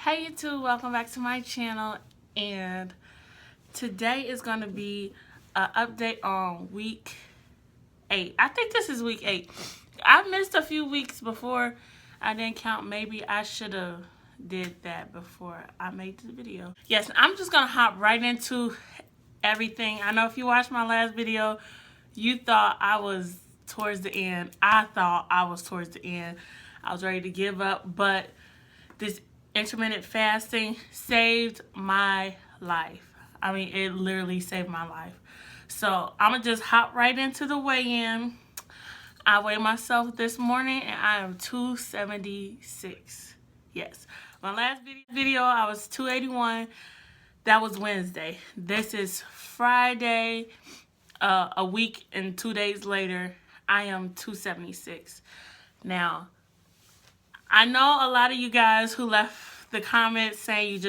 Hey YouTube, welcome back to my channel, and today is going to be an update on week 8. I think this is week 8. I missed a few weeks before. I didn't count. Maybe I should have did that before I made the video. Yes, I'm just going to hop right into everything. I know if you watched my last video, you thought I was towards the end. I thought I was towards the end. I was ready to give up, but this intermittent fasting saved my life. I mean, it literally saved my life. So I'm gonna just hop right into the weigh-in. I weighed myself this morning and I am 276. Yes, my last video I was 281. That was Wednesday. This is Friday. A week and 2 days later, I am 276. Now, I know a lot of you guys who left the comments saying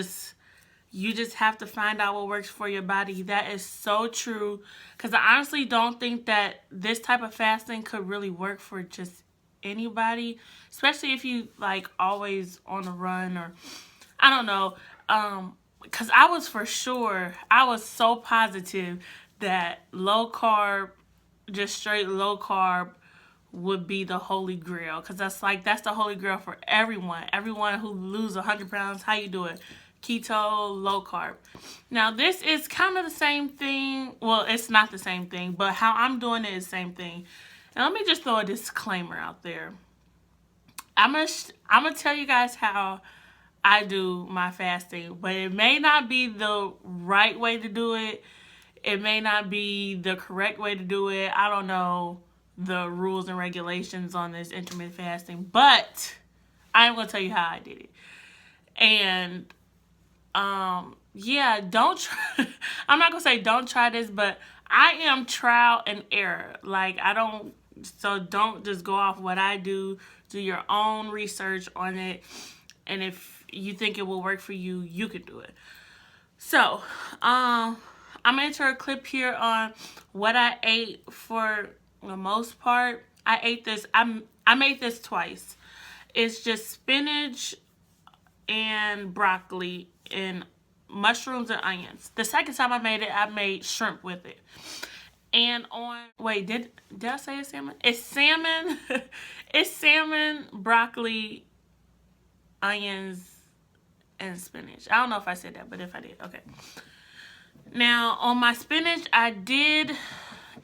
you just have to find out what works for your body. That is so true, because I honestly don't think that this type of fasting could really work for just anybody, especially if you like always on the run, or I don't know, because I was so positive that low carb, just straight low carb, would be the holy grail, because that's the holy grail for everyone who lose 100 pounds. How you do it? Keto, low carb. Now this is kind of the same thing. Well, it's not the same thing, but how I'm doing it is the same thing. And let me just throw a disclaimer out there. I'm gonna tell you guys how I do my fasting, but it may not be the right way to do it. It may not be the correct way to do it. I don't know the rules and regulations on this intermittent fasting, but I'm gonna tell you how I did it. And yeah, don't try I'm not gonna say don't try this, but I am trial and error. Like, so don't just go off what I do. Do your own research on it, and if you think it will work for you, you can do it. So I'm gonna enter a clip here on what I ate. For the most part, I ate this. I made this twice. It's just spinach and broccoli and mushrooms and onions. The second time I made it, I made shrimp with it. And did I say it's salmon? It's salmon. It's salmon, broccoli, onions, and spinach. I don't know if I said that, but if I did, okay. Now, on my spinach, I did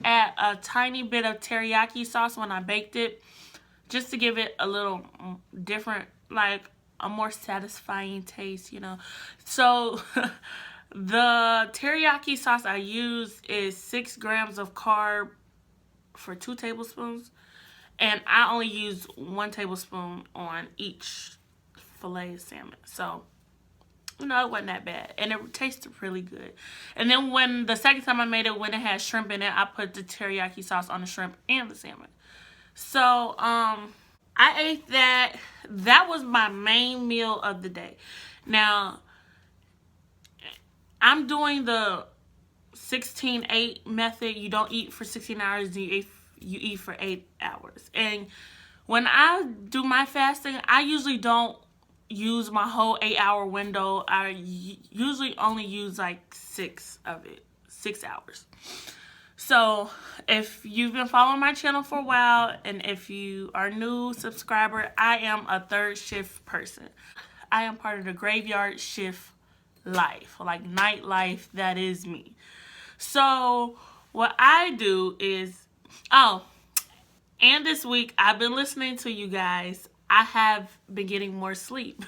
add a tiny bit of teriyaki sauce when I baked it, just to give it a little different, like a more satisfying taste, you know. So the teriyaki sauce I use is 6 grams of carb for 2 tablespoons, and I only use 1 tablespoon on each fillet of salmon. So, you know, it wasn't that bad, and it tasted really good. And then when the second time I made it, when it had shrimp in it, I put the teriyaki sauce on the shrimp and the salmon. So I ate that. That was my main meal of the day. Now, I'm doing the 16-8 method. You don't eat for 16 hours, you eat for 8 hours. And when I do my fasting, I usually don't use my whole 8-hour window. I usually only use like 6 of it, 6 hours. So if you've been following my channel for a while, and if you are a new subscriber, I am a third shift person. I am part of the graveyard shift life, like nightlife. That is me. So what I do is, and this week I've been listening to you guys. I have been getting more sleep.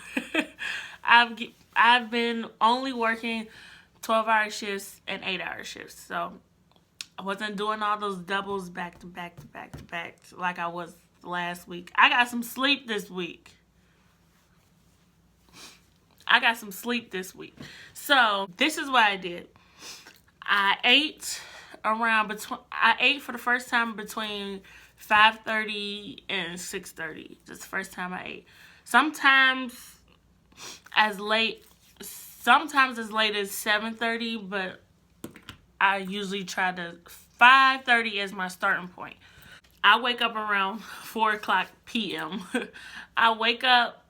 I've been only working 12-hour shifts and 8-hour shifts. So I wasn't doing all those doubles back to back to back to back like I was last week. I got some sleep this week. So this is what I did. I ate for the first time between 5:30 and 6:30. That's the first time I ate. Sometimes as late as 7:30, but I usually try to 5:30 as my starting point. I wake up around 4 o'clock p.m. I wake up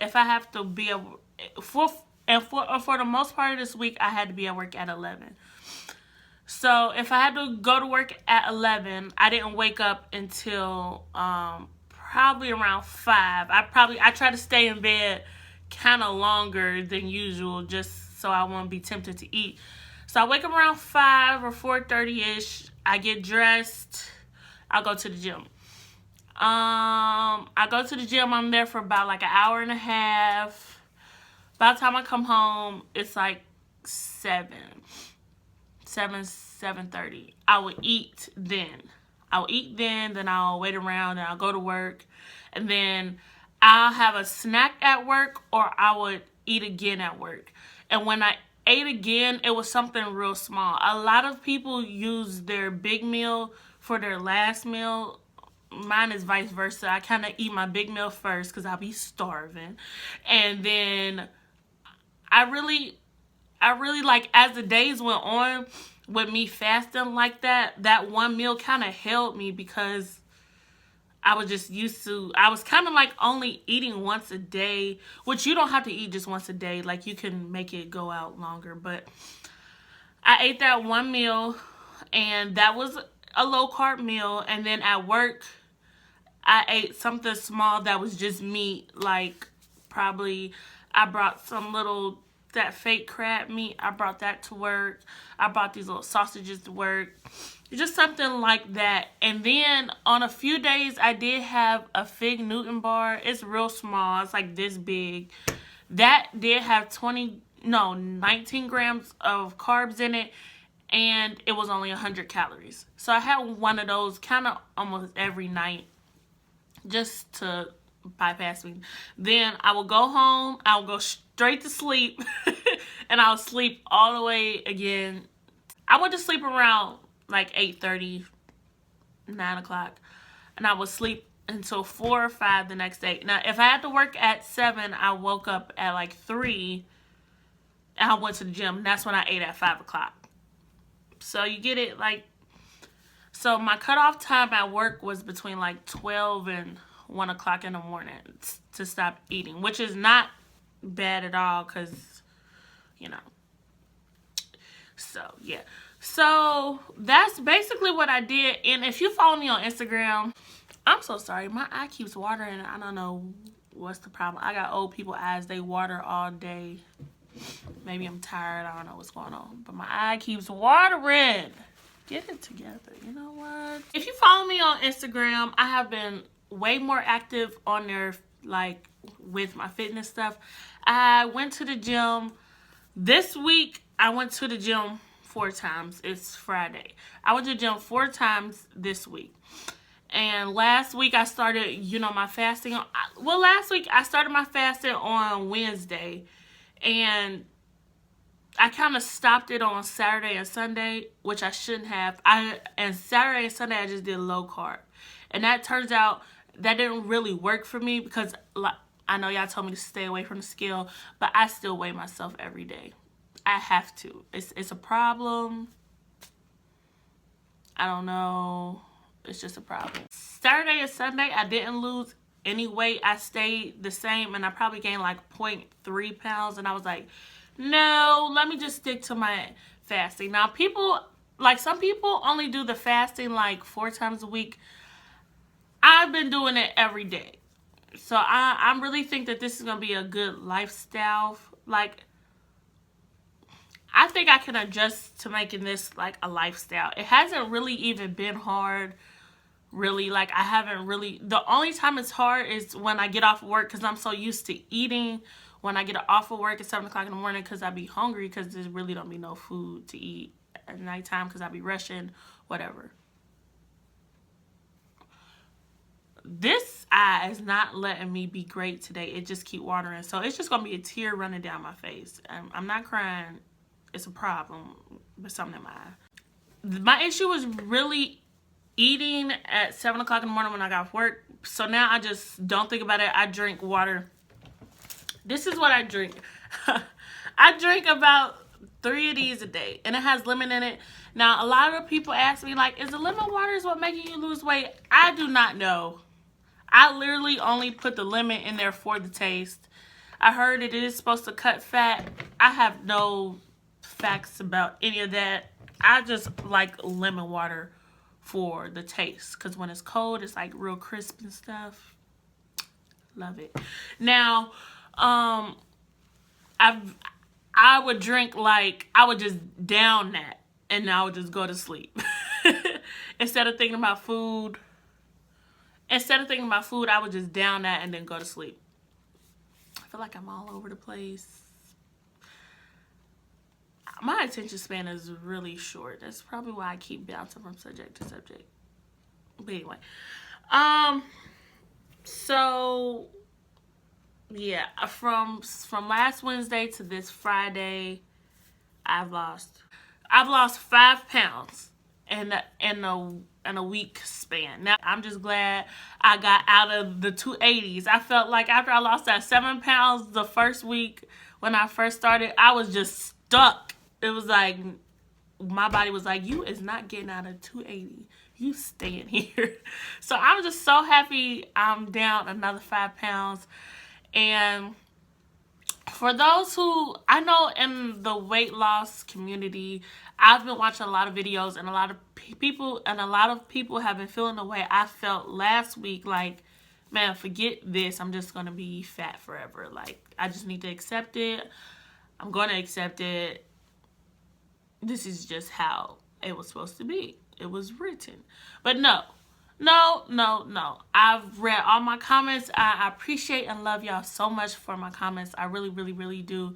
if I have to be for the most part of this week, I had to be at work at 11. So if I had to go to work at 11, I didn't wake up until probably around 5. I try to stay in bed kind of longer than usual just so I won't be tempted to eat. So I wake up around 5 or 4:30ish. I get dressed. I'll go to the gym. I go to the gym. I'm there for about like an hour and a half. By the time I come home, it's like 7:30. I will eat then. Then I'll wait around, and I'll go to work, and then I'll have a snack at work, or I would eat again at work. And when I ate again, it was something real small. A lot of people use their big meal for their last meal. Mine is vice versa. I kind of eat my big meal first because I'll be starving. And then I really like, as the days went on with me fasting like that one meal kind of held me because I was just used to, I was kind of like only eating once a day, which you don't have to eat just once a day. Like, you can make it go out longer. But I ate that one meal, and that was a low carb meal. And then at work, I ate something small that was just meat. Like, probably I brought that fake crab meat. I brought that to work. I brought these little sausages to work. Just something like that. And then on a few days, I did have a Fig Newton bar. It's real small. It's like this big. That did have 19 grams of carbs in it. And it was only 100 calories. So I had one of those kind of almost every night, just to bypass me. Then I will go home. I will go straight to sleep. And I'll sleep all the way again. I went to sleep around like 8:30, 9 o'clock. And I would sleep until 4 or 5 the next day. Now, if I had to work at 7, I woke up at like 3. And I went to the gym. And that's when I ate at 5 o'clock. So you get it? Like, so my cutoff time at work was between like 12 and 1 o'clock in the morning to stop eating, which is not bad at all because, so yeah. So that's basically what I did. And if you follow me on Instagram, I'm so sorry, my eye keeps watering. I don't know what's the problem. I got old people eyes. They water all day. Maybe I'm tired. I don't know what's going on, but my eye keeps watering. Get it together. You know what? If you follow me on Instagram, I have been way more active on there, like with my fitness stuff. I went to the gym this week. I went to the gym 4 times. It's Friday. I went to the gym 4 times this week. And last week I started, my fasting. Last week I started my fasting on Wednesday. And I kind of stopped it on Saturday and Sunday, which I shouldn't have. And Saturday and Sunday I just did low carb. And that turns out that didn't really work for me because I know y'all told me to stay away from the scale, but I still weigh myself every day. I have to. It's a problem. I don't know. It's just a problem. Saturday and Sunday, I didn't lose any weight. I stayed the same, and I probably gained like 0.3 pounds. And I was like, no, let me just stick to my fasting. Now, some people only do the fasting like 4 times a week. I've been doing it every day. So I really think that this is going to be a good lifestyle. Like, I think I can adjust to making this like a lifestyle. It hasn't really even been hard. Really, like, I haven't really, the only time it's hard is when I get off of work because I'm so used to eating when I get off of work at 7 o'clock in the morning because I be hungry because there really don't be no food to eat at nighttime because I be rushing, whatever. This eye is not letting me be great today. It just keep watering. So it's just going to be a tear running down my face. I'm not crying. It's a problem with something in my eye. My issue was really eating at 7 o'clock in the morning when I got off work. So now I just don't think about it. I drink water. This is what I drink. I drink about 3 of these a day. And it has lemon in it. Now, a lot of people ask me, like, is the lemon water is what making you lose weight? I do not know. I literally only put the lemon in there for the taste. I heard it is supposed to cut fat. I have no facts about any of that. I just like lemon water for the taste, because when it's cold, it's like real crisp and stuff. Love it. Now, I would drink, like, I would just down that and I would just go to sleep. Instead of thinking about food, I would just down that and then go to sleep. I feel like I'm all over the place. My attention span is really short. That's probably why I keep bouncing from subject to subject. But anyway, so yeah, from last Wednesday to this Friday, I've lost 5 pounds in a week span. Now, I'm just glad I got out of the 280s. I felt like after I lost that 7 pounds the first week when I first started, I was just stuck. It was like, my body was like, you is not getting out of 280. You staying here. So I'm just so happy I'm down another 5 pounds. And for those who, I know in the weight loss community, I've been watching a lot of videos, and a lot of people have been feeling the way I felt last week. Like, man, forget this. I'm just going to be fat forever. Like, I just need to accept it. I'm going to accept it. This is just how it was supposed to be. It was written. But no. I've read all my comments. I appreciate and love y'all so much for my comments. I really, really, really do.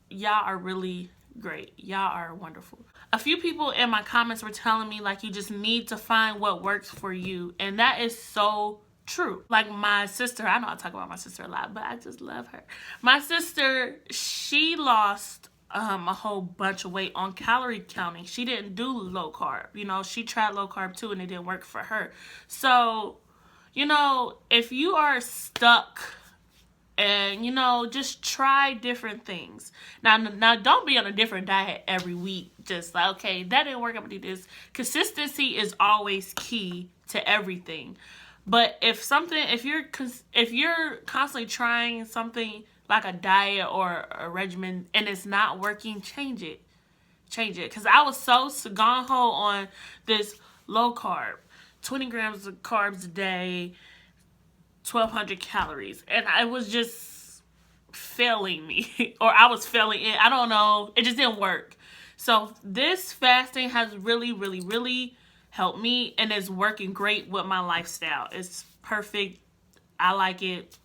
Y'all are really great. Y'all are wonderful. A few people in my comments were telling me, like, you just need to find what works for you. And that is so true. Like, my sister, I know I talk about my sister a lot, but I just love her. My sister, she lost a whole bunch of weight on calorie counting. She didn't do low carb. You know, she tried low carb too, and it didn't work for her. So, you know, if you are stuck, and, you know, just try different things. Now, don't be on a different diet every week. Just like, okay, that didn't work, I'm gonna do this. Consistency is always key to everything. But if you're constantly trying something like a diet or a regimen and it's not working, change it. Because I was so gung-ho on this low carb, 20 grams of carbs a day, 1,200 calories. And I was just failing me. Or I was failing it. I don't know. It just didn't work. So this fasting has really, really, really helped me. And it's working great with my lifestyle. It's perfect. I like it.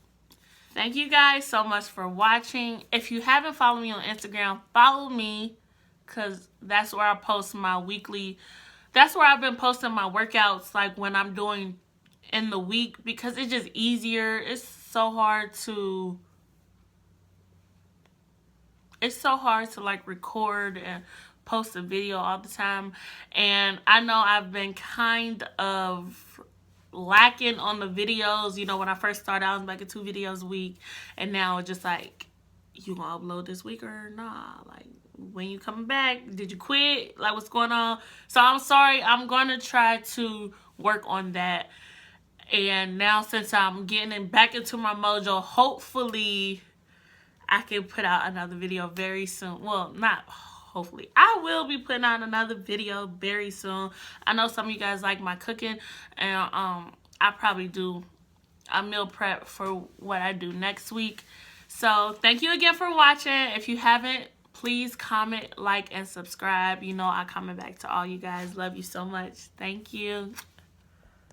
Thank you guys so much for watching. If you haven't followed me on Instagram, follow me, because that's where I post my weekly. That's where I've been posting my workouts, like when I'm doing in the week, because it's just easier. It's so hard to like record and post a video all the time. And I know I've been kind of lacking on the videos. You know, when I first started, I was making 2 videos a week, and now it's just like, you gonna upload this week or nah? Like, when you coming back? Did you quit? Like, what's going on? So I'm sorry. I'm gonna try to work on that. And now, since I'm getting back into my mojo, hopefully I can put out another video very soon. Well, not hopefully. I will be putting out another video very soon. I know some of you guys like my cooking, and I probably do a meal prep for what I do next week. So thank you again for watching. If you haven't, please comment, like, and subscribe. You know I comment back to all you guys. Love you so much. Thank you.